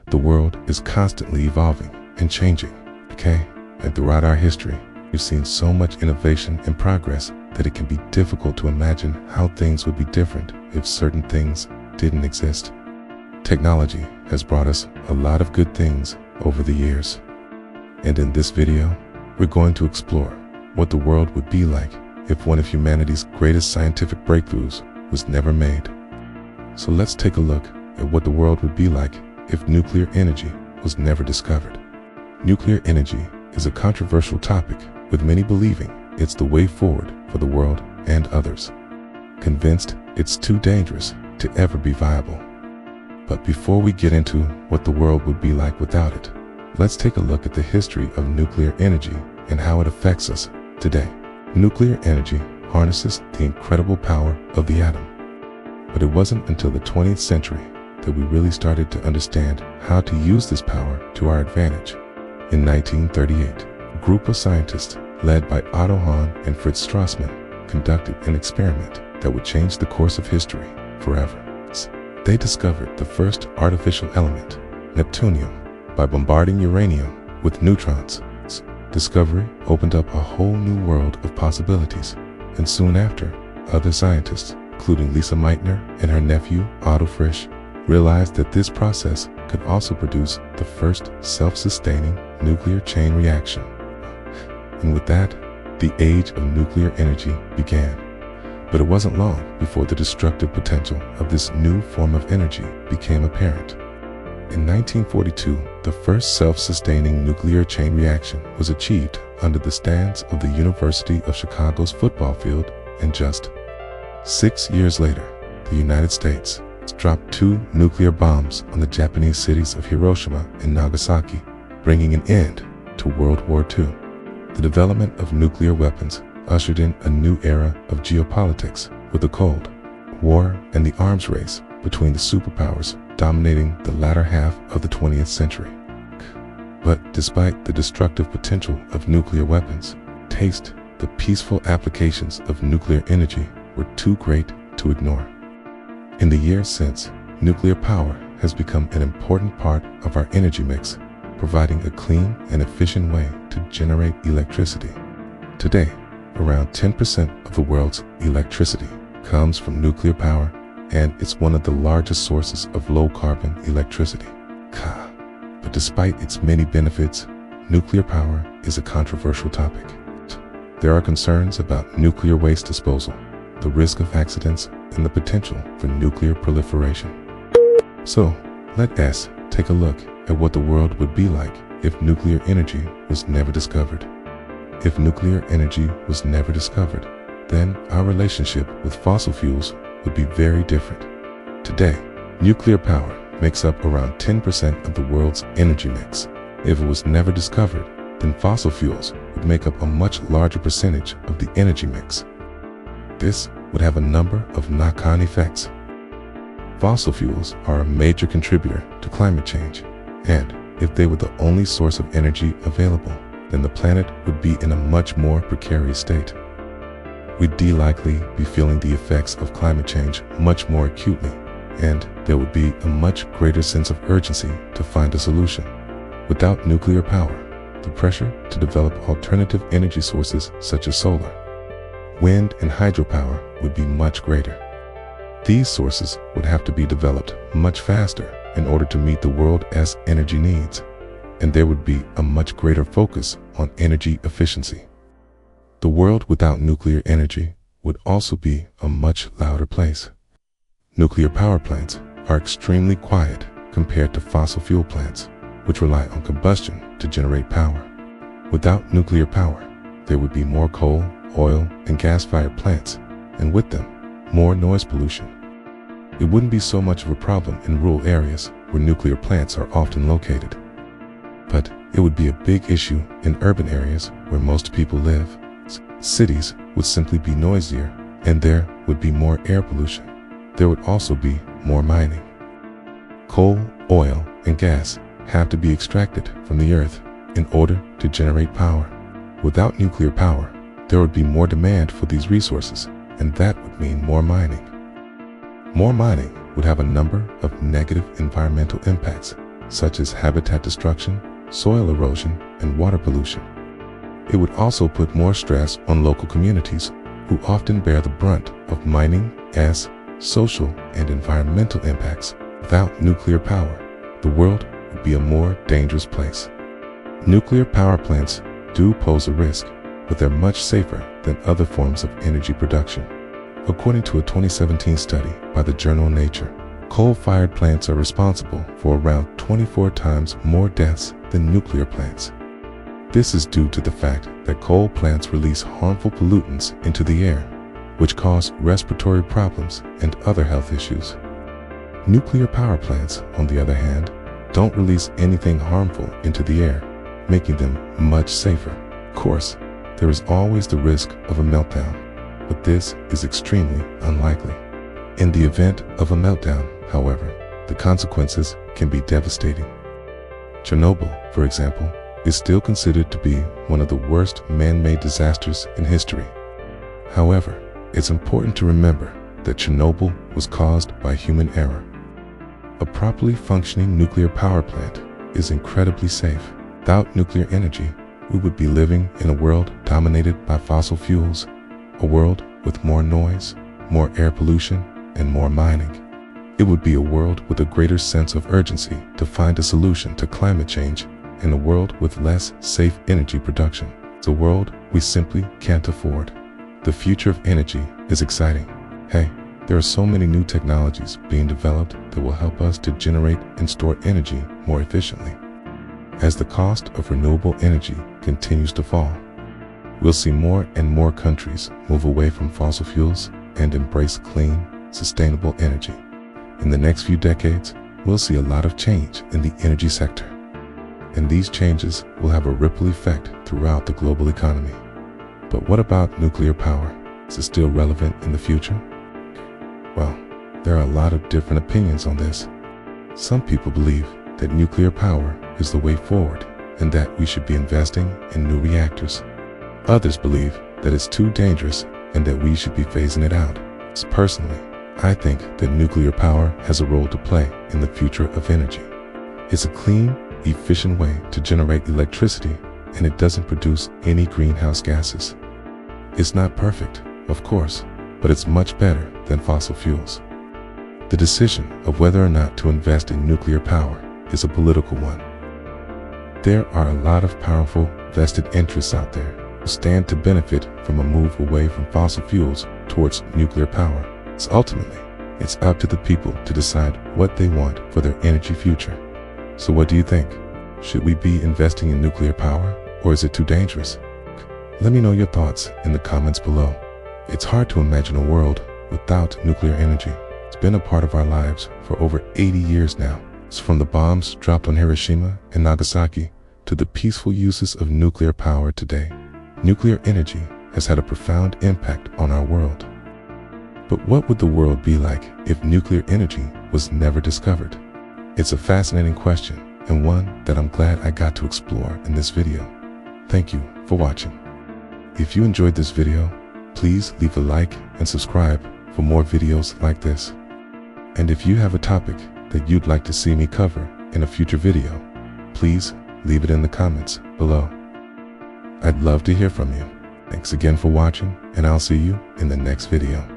The world is constantly evolving and changing, okay? And throughout our history, we've seen so much innovation and progress that it can be difficult to imagine how things would be different if certain things didn't exist. Technology has brought us a lot of good things over the years. And in this video, we're going to explore what the world would be like if one of humanity's greatest scientific breakthroughs was never made. So let's take a look at what the world would be like if nuclear energy was never discovered. Nuclear energy is a controversial topic, with many believing it's the way forward for the world and others, convinced it's too dangerous to ever be viable. But before we get into what the world would be like without it, let's take a look at the history of nuclear energy and how it affects us today. Nuclear energy harnesses the incredible power of the atom. But it wasn't until the 20th century that we really started to understand how to use this power to our advantage. In 1938, a group of scientists led by Otto Hahn and Fritz Strassmann conducted an experiment that would change the course of history forever. They discovered the first artificial element, neptunium, by bombarding uranium with neutrons. Discovery opened up a whole new world of possibilities, and soon after, other scientists, including Lisa Meitner and her nephew Otto Frisch, realized that this process could also produce the first self-sustaining nuclear chain reaction. And with that, the age of nuclear energy began. But it wasn't long before the destructive potential of this new form of energy became apparent. In 1942, the first self-sustaining nuclear chain reaction was achieved under the stands of the University of Chicago's football field, and just 6 years later, the United States dropped 2 nuclear bombs on the Japanese cities of Hiroshima and Nagasaki, bringing an end to World War II. The development of nuclear weapons ushered in a new era of geopolitics, with the Cold War and the arms race between the superpowers dominating the latter half of the 20th century. But despite the destructive potential of nuclear weapons, the peaceful applications of nuclear energy were too great to ignore. In the years since, nuclear power has become an important part of our energy mix, providing a clean and efficient way to generate electricity. Today, around 10% of the world's electricity comes from nuclear power, and it's one of the largest sources of low-carbon electricity. But despite its many benefits, nuclear power is a controversial topic. There are concerns about nuclear waste disposal, the risk of accidents, and the potential for nuclear proliferation. So, let us take a look at what the world would be like if nuclear energy was never discovered. If nuclear energy was never discovered, then our relationship with fossil fuels would be very different. Today, nuclear power makes up around 10% of the world's energy mix. If it was never discovered, then fossil fuels would make up a much larger percentage of the energy mix. This would have a number of knock-on effects. Fossil fuels are a major contributor to climate change, and if they were the only source of energy available, then the planet would be in a much more precarious state. We'd likely be feeling the effects of climate change much more acutely, and there would be a much greater sense of urgency to find a solution. Without nuclear power, the pressure to develop alternative energy sources such as solar, wind, and hydropower would be much greater. These sources would have to be developed much faster in order to meet the world's energy needs, and there would be a much greater focus on energy efficiency. The world without nuclear energy would also be a much louder place. Nuclear power plants are extremely quiet compared to fossil fuel plants, which rely on combustion to generate power. Without nuclear power, there would be more coal, oil, and gas-fired plants, and with them, more noise pollution. It wouldn't be so much of a problem in rural areas where nuclear plants are often located. But it would be a big issue in urban areas where most people live. Cities would simply be noisier, and there would be more air pollution. There would also be more mining. Coal, oil, and gas have to be extracted from the earth in order to generate power. Without nuclear power, there would be more demand for these resources, and that would mean more mining. More mining would have a number of negative environmental impacts, such as habitat destruction, soil erosion, and water pollution. It would also put more stress on local communities, who often bear the brunt of mining, gas, social, and environmental impacts. Without nuclear power, the world would be a more dangerous place. Nuclear power plants do pose a risk, but they're much safer than other forms of energy production. According to a 2017 study by the journal Nature, coal-fired plants are responsible for around 24 times more deaths than nuclear plants. This is due to the fact that coal plants release harmful pollutants into the air, which cause respiratory problems and other health issues. Nuclear power plants, on the other hand, don't release anything harmful into the air, making them much safer. Of course, there is always the risk of a meltdown, but this is extremely unlikely. In the event of a meltdown, however, the consequences can be devastating. Chernobyl, for example, is still considered to be one of the worst man-made disasters in history. However, it's important to remember that Chernobyl was caused by human error. A properly functioning nuclear power plant is incredibly safe. Without nuclear energy, we would be living in a world dominated by fossil fuels, a world with more noise, more air pollution, and more mining. It would be a world with a greater sense of urgency to find a solution to climate change, and a world with less safe energy production. It's a world we simply can't afford. The future of energy is exciting. Hey, there are so many new technologies being developed that will help us to generate and store energy more efficiently. As the cost of renewable energy continues to fall, we'll see more and more countries move away from fossil fuels and embrace clean, sustainable energy. In the next few decades, we'll see a lot of change in the energy sector. And these changes will have a ripple effect throughout the global economy. But what about nuclear power? Is it still relevant in the future? Well, there are a lot of different opinions on this. Some people believe that nuclear power is the way forward and that we should be investing in new reactors. Others believe that it's too dangerous and that we should be phasing it out. Personally, I think that nuclear power has a role to play in the future of energy. It's a clean, efficient way to generate electricity, and it doesn't produce any greenhouse gases. It's not perfect, of course, but it's much better than fossil fuels. The decision of whether or not to invest in nuclear power is a political one. There are a lot of powerful vested interests out there who stand to benefit from a move away from fossil fuels towards nuclear power. So ultimately, it's up to the people to decide what they want for their energy future. So what do you think? Should we be investing in nuclear power, or is it too dangerous? Let me know your thoughts in the comments below. It's hard to imagine a world without nuclear energy. It's been a part of our lives for over 80 years now. It's from the bombs dropped on Hiroshima and Nagasaki to the peaceful uses of nuclear power today. Nuclear energy has had a profound impact on our world. But what would the world be like if nuclear energy was never discovered? It's a fascinating question, and one that I'm glad I got to explore in this video. Thank you for watching. If you enjoyed this video, please leave a like and subscribe for more videos like this. And if you have a topic that you'd like to see me cover in a future video, please leave it in the comments below. I'd love to hear from you. Thanks again for watching, and I'll see you in the next video.